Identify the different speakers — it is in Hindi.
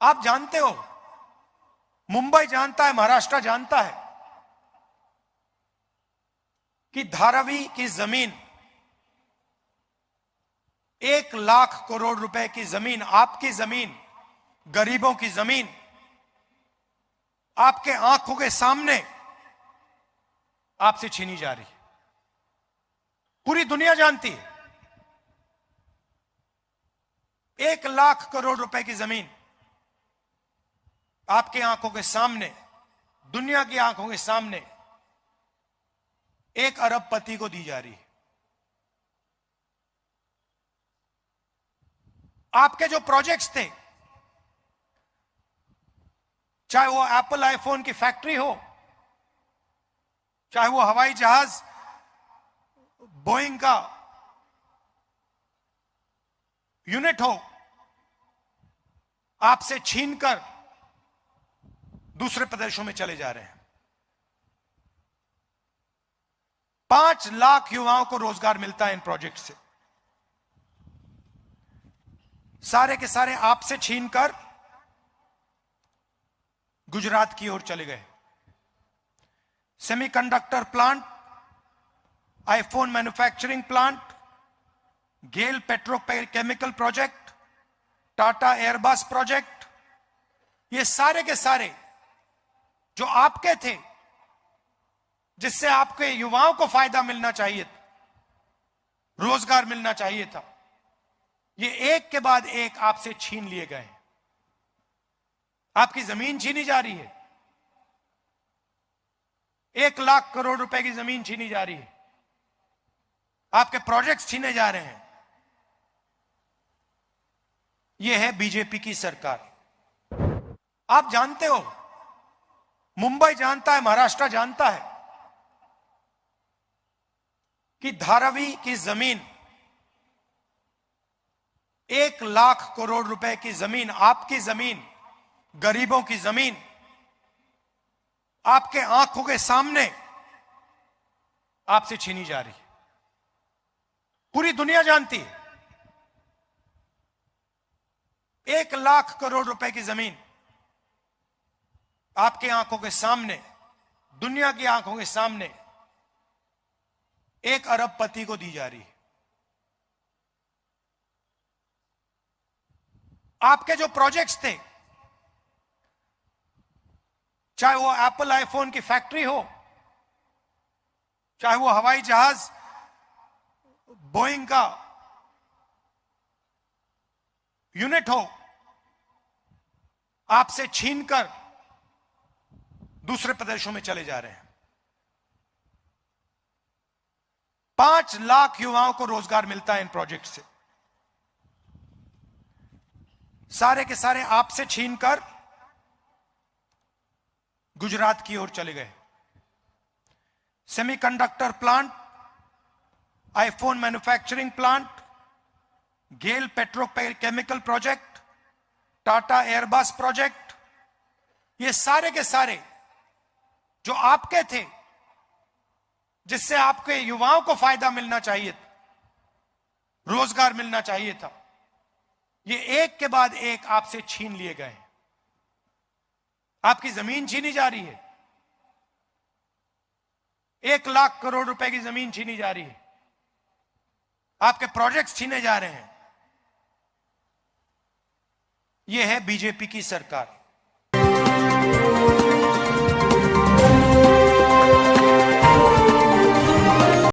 Speaker 1: आप जानते हो, मुंबई जानता है, महाराष्ट्र जानता है कि धारावी की जमीन 1 लाख करोड़ रुपए की जमीन, आपकी जमीन, गरीबों की जमीन, आपके आंखों के सामने आपसे छीनी जा रही है। पूरी दुनिया जानती है। 1 लाख करोड़ रुपए की जमीन आपके आंखों के सामने, दुनिया की आंखों के सामने एक अरबपति को दी जा रही है। आपके जो प्रोजेक्ट्स थे, चाहे वो एप्पल आईफोन की फैक्ट्री हो, चाहे वो हवाई जहाज बोइंग का यूनिट हो, आपसे छीनकर दूसरे प्रदेशों में चले जा रहे हैं। 5 लाख युवाओं को रोजगार मिलता है इन प्रोजेक्ट से। सारे के सारे आपसे छीनकर गुजरात की ओर चले गए। Semiconductor plant, iPhone manufacturing plant, GAIL petrochemical project, Tata Airbus project, ये सारे के सारे जो आपके थे, जिससे आपके युवाओं को फायदा मिलना चाहिए था, रोजगार मिलना चाहिए था, ये एक के बाद एक आपसे छीन लिए गए। आपकी जमीन छीनी जा रही है। 1 लाख करोड़ रुपए की जमीन छीनी जा रही है। आपके प्रोजेक्ट्स छीने जा रहे हैं। यह है बीजेपी की सरकार। आप जानते हो, मुंबई जानता है, महाराष्ट्र जानता है कि धारावी की जमीन 1 लाख करोड़ रुपए की जमीन, आपकी जमीन, गरीबों की जमीन, आपके आंखों के सामने आपसे छीनी जा रही है। पूरी दुनिया जानती है। 1 लाख करोड़ रुपए की जमीन आपके आंखों के सामने, दुनिया की आंखों के सामने एक अरबपति को दी जा रही है। आपके जो प्रोजेक्ट्स थे, चाहे वो एप्पल आईफोन की फैक्ट्री हो, चाहे वो हवाई जहाज बोइंग का यूनिट हो, आपसे छीनकर दूसरे प्रदेशों में चले जा रहे हैं। 5 लाख युवाओं को रोजगार मिलता है इन प्रोजेक्ट से। सारे के सारे आपसे छीनकर गुजरात की ओर चले गए। Semiconductor plant, iPhone manufacturing plant, GAIL petrochemical project, Tata Airbus project, ये सारे के सारे जो आपके थे, जिससे आपके युवाओं को फायदा मिलना चाहिए था, रोजगार मिलना चाहिए था, ये एक के बाद एक आपसे छीन लिए गए। आपकी जमीन छीनी जा रही है। 1 लाख करोड़ रुपए की जमीन छीनी जा रही है। आपके प्रोजेक्ट्स छीने जा रहे हैं। यह है बीजेपी की सरकार।